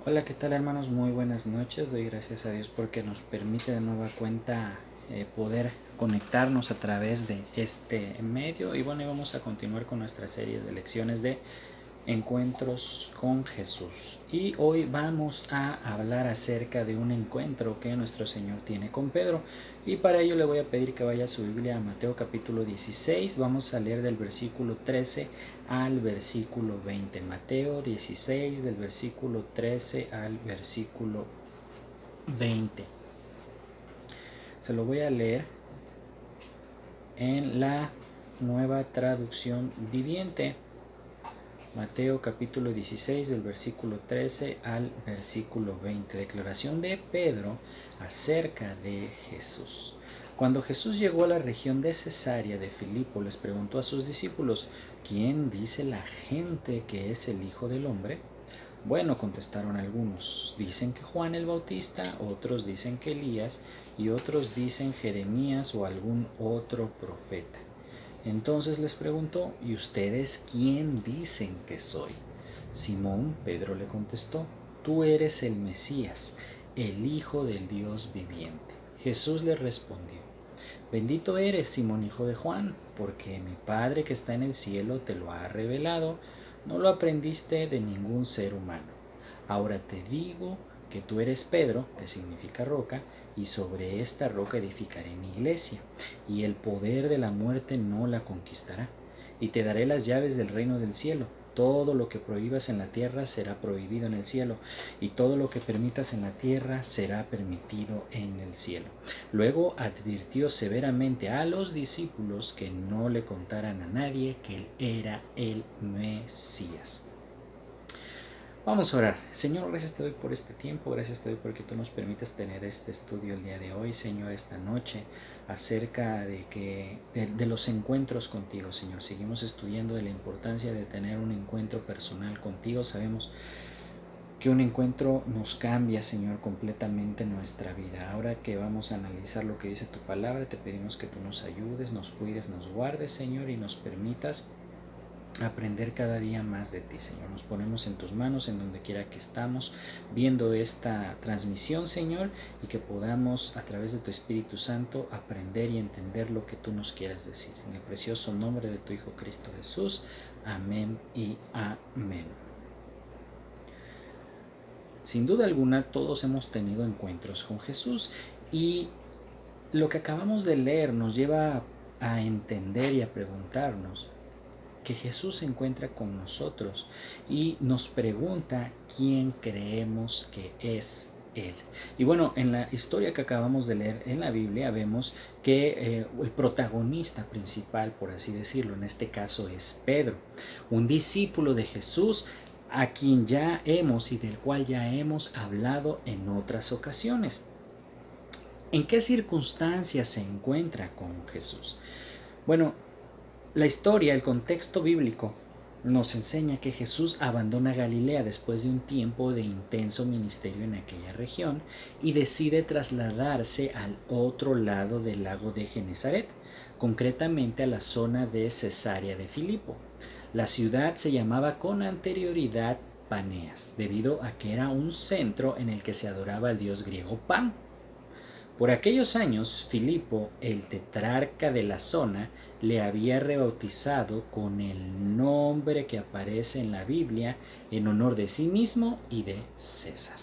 Hola, ¿qué tal hermanos? Muy buenas noches. Doy gracias a Dios porque nos permite de nueva cuenta poder conectarnos a través de este medio. Y bueno, y vamos a continuar con nuestras series de lecciones de encuentros con Jesús. Y hoy vamos a hablar acerca de un encuentro que nuestro Señor tiene con Pedro. Y para ello le voy a pedir que vaya a su Biblia a Mateo capítulo 16. Vamos a leer del versículo 13 al versículo 20. Mateo 16 del versículo 13 al versículo 20. Se lo voy a leer en la nueva traducción viviente. Mateo capítulo 16 del versículo 13 al versículo 20. Declaración de Pedro acerca de Jesús. Cuando Jesús llegó a la región de Cesarea de Filipo, les preguntó a sus discípulos: ¿Quién dice la gente que es el Hijo del Hombre? Bueno, contestaron algunos. Dicen que Juan el Bautista, otros dicen que Elías y otros dicen Jeremías o algún otro profeta. Entonces les preguntó: ¿Y ustedes quién dicen que soy? Simón Pedro le contestó: Tú eres el Mesías, el Hijo del Dios viviente. Jesús le respondió: Bendito eres, Simón, hijo de Juan, porque mi Padre que está en el cielo te lo ha revelado. No lo aprendiste de ningún ser humano. Ahora te digo que tú eres Pedro, que significa roca, y sobre esta roca edificaré mi iglesia, y el poder de la muerte no la conquistará. Y te daré las llaves del reino del cielo. Todo lo que prohíbas en la tierra será prohibido en el cielo, y todo lo que permitas en la tierra será permitido en el cielo. Luego advirtió severamente a los discípulos que no le contaran a nadie que él era el Mesías. Vamos a orar. Señor, gracias te doy por este tiempo, gracias te doy porque tú nos permites tener este estudio el día de hoy, Señor, esta noche, acerca de los encuentros contigo, Señor. Seguimos estudiando de la importancia de tener un encuentro personal contigo. Sabemos que un encuentro nos cambia, Señor, completamente nuestra vida. Ahora que vamos a analizar lo que dice tu palabra, te pedimos que tú nos ayudes, nos cuides, nos guardes, Señor, y nos permitas aprender cada día más de ti, Señor. Nos ponemos en tus manos en donde quiera que estamos viendo esta transmisión, Señor, y que podamos a través de tu Espíritu Santo aprender y entender lo que tú nos quieras decir. En el precioso nombre de tu Hijo Cristo Jesús. Amén y amén. Sin duda alguna, todos hemos tenido encuentros con Jesús, y lo que acabamos de leer nos lleva a entender y a preguntarnos que Jesús se encuentra con nosotros y nos pregunta quién creemos que es Él. Y bueno, en la historia que acabamos de leer en la Biblia vemos que el protagonista principal, por así decirlo, en este caso es Pedro, un discípulo de Jesús a quien ya hemos y del cual ya hemos hablado en otras ocasiones. ¿En qué circunstancias se encuentra con Jesús? Bueno, la historia, el contexto bíblico nos enseña que Jesús abandona Galilea después de un tiempo de intenso ministerio en aquella región y decide trasladarse al otro lado del lago de Genezaret, concretamente a la zona de Cesarea de Filipo. La ciudad se llamaba con anterioridad Paneas, debido a que era un centro en el que se adoraba al dios griego Pan. Por aquellos años, Filipo, el tetrarca de la zona, le había rebautizado con el nombre que aparece en la Biblia en honor de sí mismo y de César.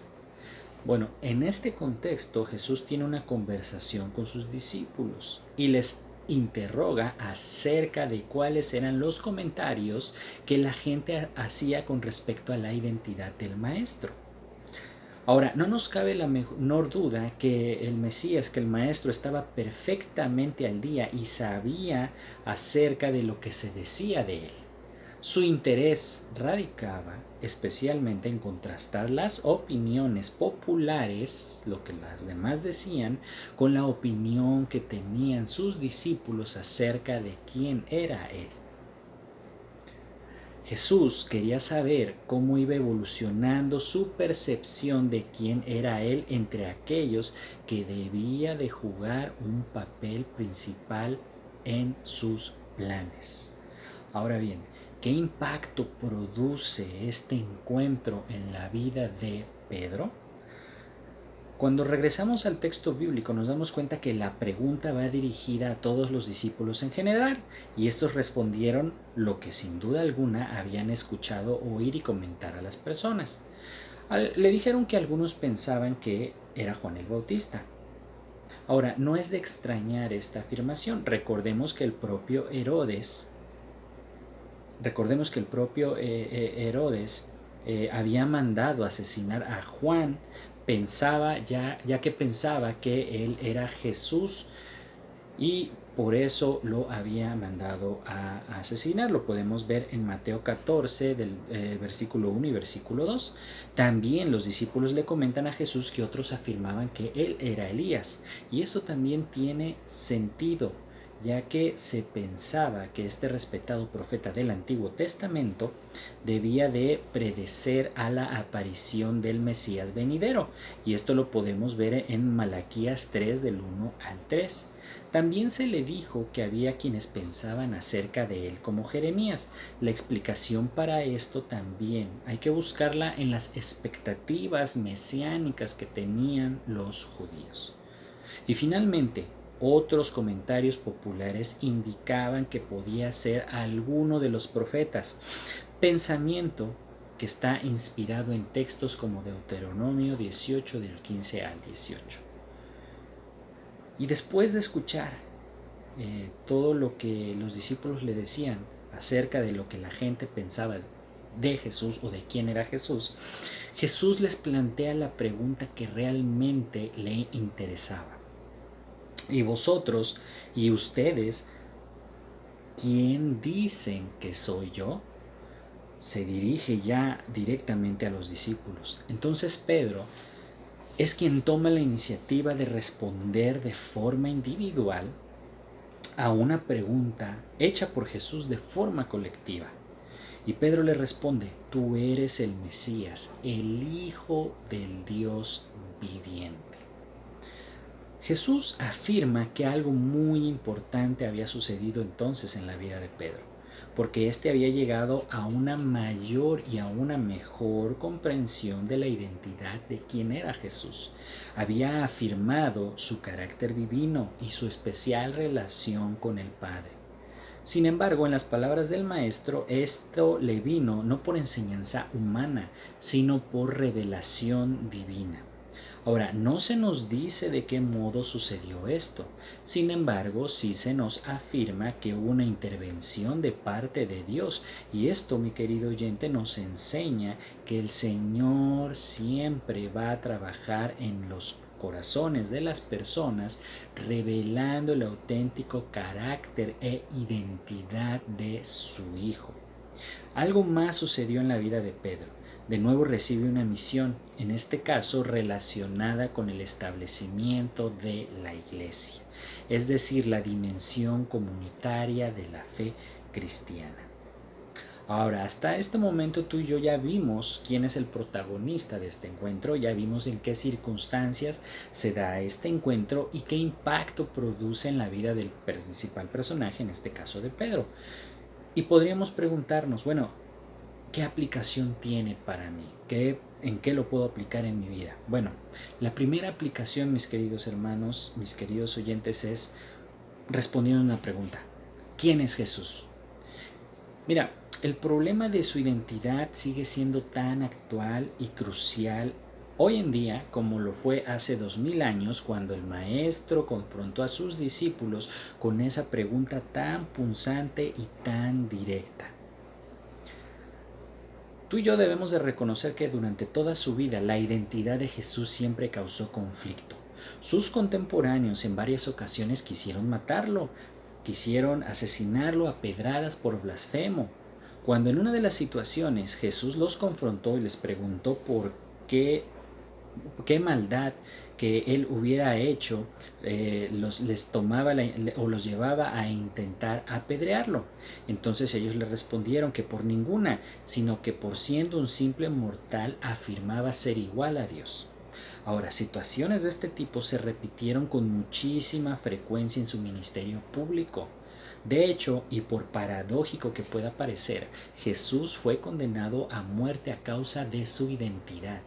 Bueno, en este contexto Jesús tiene una conversación con sus discípulos y les interroga acerca de cuáles eran los comentarios que la gente hacía con respecto a la identidad del maestro. Ahora, no nos cabe la menor duda que el Mesías, que el Maestro, estaba perfectamente al día y sabía acerca de lo que se decía de él. Su interés radicaba especialmente en contrastar las opiniones populares, lo que las demás decían, con la opinión que tenían sus discípulos acerca de quién era él. Jesús quería saber cómo iba evolucionando su percepción de quién era Él entre aquellos que debía de jugar un papel principal en sus planes. Ahora bien, ¿qué impacto produce este encuentro en la vida de Pedro? Cuando regresamos al texto bíblico nos damos cuenta que la pregunta va dirigida a todos los discípulos en general, y estos respondieron lo que sin duda alguna habían escuchado oír y comentar a las personas. Le dijeron que algunos pensaban que era Juan el Bautista. Ahora, no es de extrañar esta afirmación. Recordemos que el propio Herodes había mandado asesinar a Juan, ya que pensaba que él era Jesús, y por eso lo había mandado a asesinar. Lo podemos ver en Mateo 14, del versículo 1 y versículo 2. También los discípulos le comentan a Jesús que otros afirmaban que él era Elías, y eso también tiene sentido, ya que se pensaba que este respetado profeta del Antiguo Testamento debía de predecer a la aparición del Mesías venidero, y esto lo podemos ver en Malaquías 3 del 1 al 3. También se le dijo que había quienes pensaban acerca de él como Jeremías. La explicación para esto también hay que buscarla en las expectativas mesiánicas que tenían los judíos. Y finalmente, otros comentarios populares indicaban que podía ser alguno de los profetas, pensamiento que está inspirado en textos como Deuteronomio 18 del 15 al 18. Y después de escuchar todo lo que los discípulos le decían acerca de lo que la gente pensaba de Jesús o de quién era Jesús, Jesús les plantea la pregunta que realmente le interesaba. ¿Y vosotros y ustedes, quién dicen que soy yo? Se dirige ya directamente a los discípulos. Entonces Pedro es quien toma la iniciativa de responder de forma individual a una pregunta hecha por Jesús de forma colectiva. Y Pedro le responde: tú eres el Mesías, el Hijo del Dios viviente. Jesús afirma que algo muy importante había sucedido entonces en la vida de Pedro, porque éste había llegado a una mayor y a una mejor comprensión de la identidad de quién era Jesús. Había afirmado su carácter divino y su especial relación con el Padre. Sin embargo, en las palabras del Maestro, esto le vino no por enseñanza humana, sino por revelación divina. Ahora, no se nos dice de qué modo sucedió esto. Sin embargo, sí se nos afirma que hubo una intervención de parte de Dios. Y esto, mi querido oyente, nos enseña que el Señor siempre va a trabajar en los corazones de las personas, revelando el auténtico carácter e identidad de su Hijo. Algo más sucedió en la vida de Pedro. De nuevo recibe una misión, en este caso relacionada con el establecimiento de la iglesia, es decir, la dimensión comunitaria de la fe cristiana. Ahora, hasta este momento tú y yo ya vimos quién es el protagonista de este encuentro, ya vimos en qué circunstancias se da este encuentro y qué impacto produce en la vida del principal personaje, en este caso de Pedro. Y podríamos preguntarnos, bueno, ¿qué aplicación tiene para mí? ¿En qué lo puedo aplicar en mi vida? Bueno, la primera aplicación, mis queridos hermanos, mis queridos oyentes, es respondiendo a una pregunta: ¿quién es Jesús? Mira, el problema de su identidad sigue siendo tan actual y crucial hoy en día como lo fue hace 2000 años, cuando el Maestro confrontó a sus discípulos con esa pregunta tan punzante y tan directa. Tú y yo debemos de reconocer que durante toda su vida la identidad de Jesús siempre causó conflicto. Sus contemporáneos en varias ocasiones quisieron matarlo, quisieron asesinarlo a pedradas por blasfemo. Cuando en una de las situaciones Jesús los confrontó y les preguntó por qué maldad que él hubiera hecho les tomaba o los llevaba a intentar apedrearlo. Entonces ellos le respondieron que por ninguna, sino que por siendo un simple mortal afirmaba ser igual a Dios. Ahora, situaciones de este tipo se repitieron con muchísima frecuencia en su ministerio público. De hecho, y por paradójico que pueda parecer, Jesús fue condenado a muerte a causa de su identidad.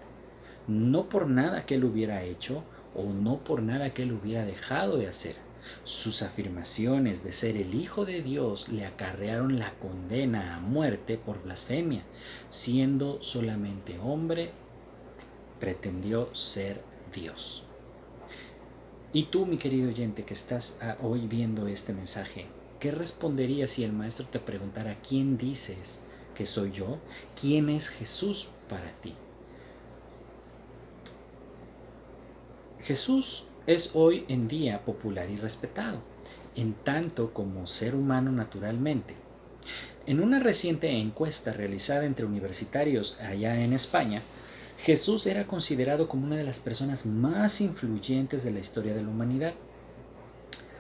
no por nada que él hubiera hecho o no por nada que él hubiera dejado de hacer. Sus afirmaciones de ser el Hijo de Dios le acarrearon la condena a muerte por blasfemia. Siendo solamente hombre, pretendió ser Dios. Y tú, mi querido oyente, que estás hoy viendo este mensaje, ¿qué responderías si el maestro te preguntara quién dices que soy yo? ¿Quién es Jesús para ti? Jesús es hoy en día popular y respetado, en tanto como ser humano naturalmente. En una reciente encuesta realizada entre universitarios allá en España, Jesús era considerado como una de las personas más influyentes de la historia de la humanidad.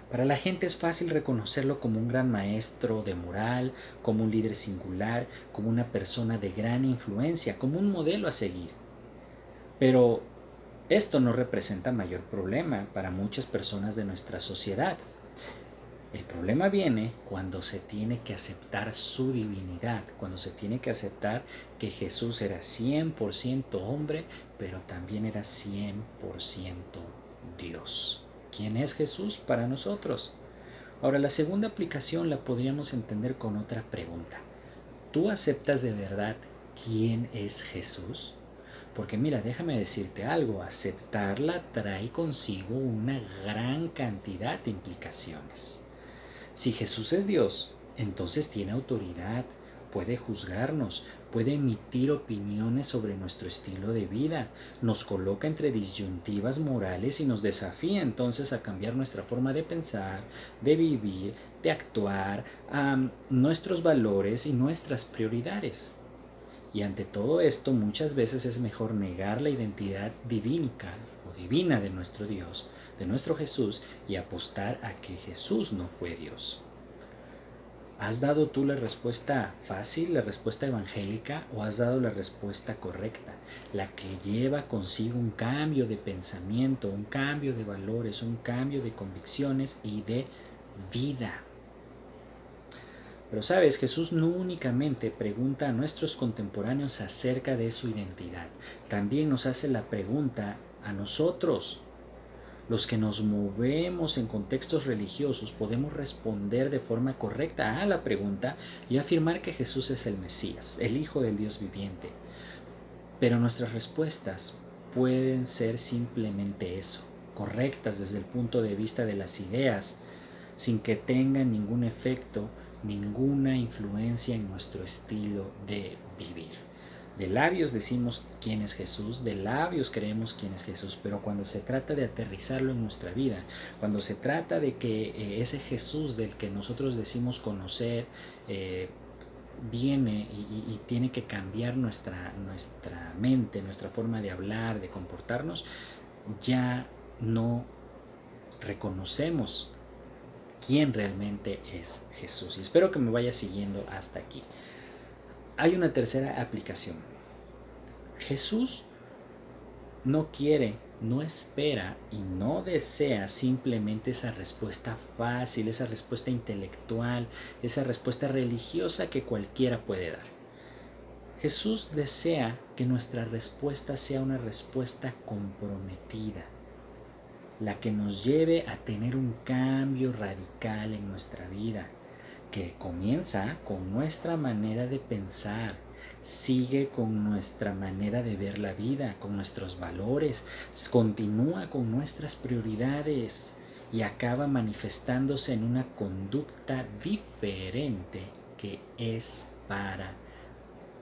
Para la gente es fácil reconocerlo como un gran maestro de moral, como un líder singular, como una persona de gran influencia, como un modelo a seguir. Pero esto no representa mayor problema para muchas personas de nuestra sociedad. El problema viene cuando se tiene que aceptar su divinidad, cuando se tiene que aceptar que Jesús era 100% hombre, pero también era 100% Dios. ¿Quién es Jesús para nosotros? Ahora, la segunda aplicación la podríamos entender con otra pregunta. ¿Tú aceptas de verdad quién es Jesús? Porque mira, déjame decirte algo, aceptarla trae consigo una gran cantidad de implicaciones. Si Jesús es Dios, entonces tiene autoridad, puede juzgarnos, puede emitir opiniones sobre nuestro estilo de vida, nos coloca entre disyuntivas morales y nos desafía entonces a cambiar nuestra forma de pensar, de vivir, de actuar, nuestros valores y nuestras prioridades. Y ante todo esto, muchas veces es mejor negar la identidad divínica o divina de nuestro Dios, de nuestro Jesús, y apostar a que Jesús no fue Dios. ¿Has dado tú la respuesta fácil, la respuesta evangélica, o has dado la respuesta correcta, la que lleva consigo un cambio de pensamiento, un cambio de valores, un cambio de convicciones y de vida? Pero sabes, Jesús no únicamente pregunta a nuestros contemporáneos acerca de su identidad, también nos hace la pregunta a nosotros. Los que nos movemos en contextos religiosos podemos responder de forma correcta a la pregunta y afirmar que Jesús es el Mesías, el Hijo del Dios viviente. Pero nuestras respuestas pueden ser simplemente eso, correctas desde el punto de vista de las ideas, sin que tengan ningún efecto, ninguna influencia en nuestro estilo de vivir. De labios decimos quién es Jesús, de labios creemos quién es Jesús, pero cuando se trata de aterrizarlo en nuestra vida, cuando se trata de que ese Jesús del que nosotros decimos conocer viene y tiene que cambiar nuestra mente, nuestra forma de hablar, de comportarnos, ya no reconocemos quién realmente es Jesús. Y espero que me vaya siguiendo hasta aquí. Hay una tercera aplicación. Jesús no quiere, no espera y no desea simplemente esa respuesta fácil, esa respuesta intelectual, esa respuesta religiosa que cualquiera puede dar. Jesús desea que nuestra respuesta sea una respuesta comprometida, la que nos lleve a tener un cambio radical en nuestra vida, que comienza con nuestra manera de pensar, sigue con nuestra manera de ver la vida, con nuestros valores, continúa con nuestras prioridades y acaba manifestándose en una conducta diferente que es para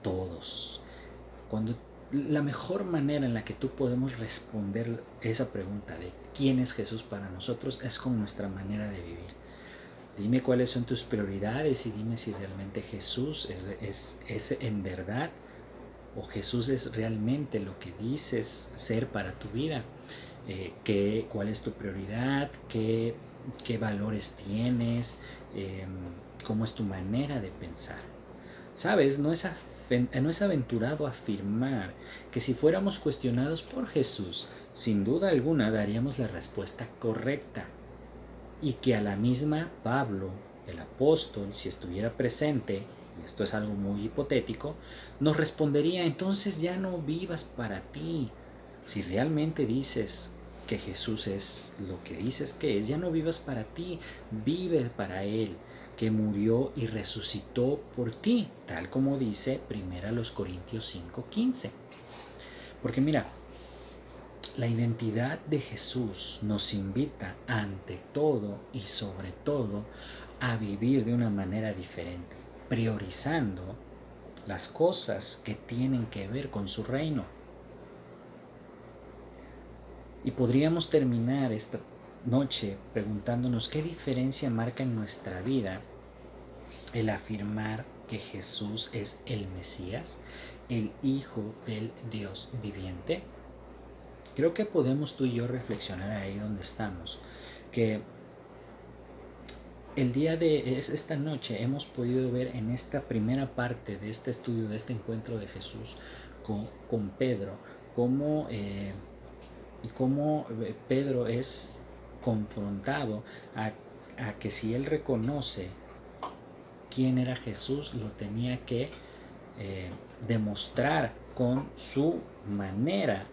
todos. La mejor manera en la que tú podemos responder esa pregunta de quién es Jesús para nosotros es con nuestra manera de vivir. Dime cuáles son tus prioridades y dime si realmente Jesús es en verdad o Jesús es realmente lo que dices ser para tu vida. ¿Cuál es tu prioridad? ¿Qué valores tienes? ¿Cómo es tu manera de pensar? ¿Sabes? No es aventurado afirmar que si fuéramos cuestionados por Jesús, sin duda alguna daríamos la respuesta correcta. Y que a la misma Pablo, el apóstol, si estuviera presente, y esto es algo muy hipotético, nos respondería: entonces ya no vivas para ti, Si realmente dices que Jesús es lo que dices que es, ya no vivas para ti, vive para Él, que murió y resucitó por ti, tal como dice 1 Corintios 5:15. Porque mira, la identidad de Jesús nos invita ante todo y sobre todo a vivir de una manera diferente, priorizando las cosas que tienen que ver con su reino. Y podríamos terminar esta noche preguntándonos qué diferencia marca en nuestra vida el afirmar que Jesús es el Mesías, el Hijo del Dios viviente. Creo que podemos tú y yo reflexionar ahí donde estamos, que el día de esta noche hemos podido ver en esta primera parte de este estudio, de este encuentro de Jesús con Pedro, cómo Pedro es confrontado a que si él reconoce quién era Jesús, lo tenía que demostrar con su manera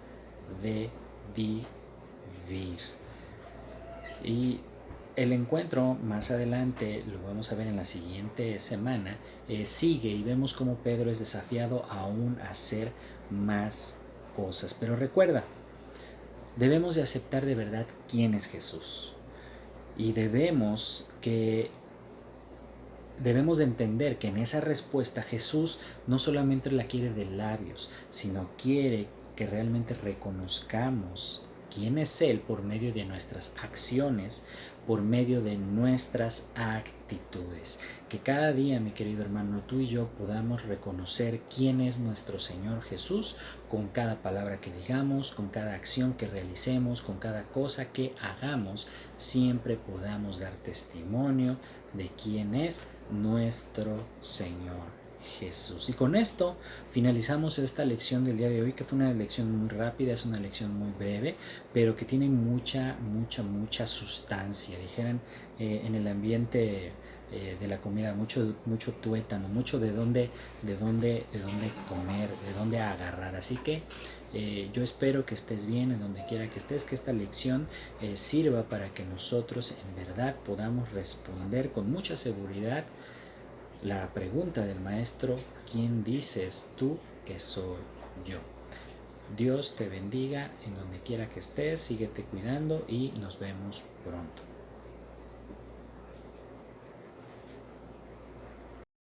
de vivir. Y el encuentro más adelante, lo vamos a ver en la siguiente semana, sigue y vemos cómo Pedro es desafiado aún a hacer más cosas. Pero recuerda, debemos de aceptar de verdad quién es Jesús. Y debemos de entender que en esa respuesta Jesús no solamente la quiere de labios, sino quiere que realmente reconozcamos quién es Él por medio de nuestras acciones, por medio de nuestras actitudes. Que cada día, mi querido hermano, tú y yo podamos reconocer quién es nuestro Señor Jesús con cada palabra que digamos, con cada acción que realicemos, con cada cosa que hagamos, siempre podamos dar testimonio de quién es nuestro Señor Jesús. Y con esto finalizamos esta lección del día de hoy, que fue una lección muy rápida, es una lección muy breve, pero que tiene mucha sustancia. Dijeran en el ambiente de la comida, mucho tuétano, mucho de dónde comer, de dónde agarrar. Así que yo espero que estés bien en donde quiera que estés, que esta lección sirva para que nosotros en verdad podamos responder con mucha seguridad la pregunta del maestro: ¿quién dices tú que soy yo? Dios te bendiga en donde quiera que estés, síguete cuidando y nos vemos pronto.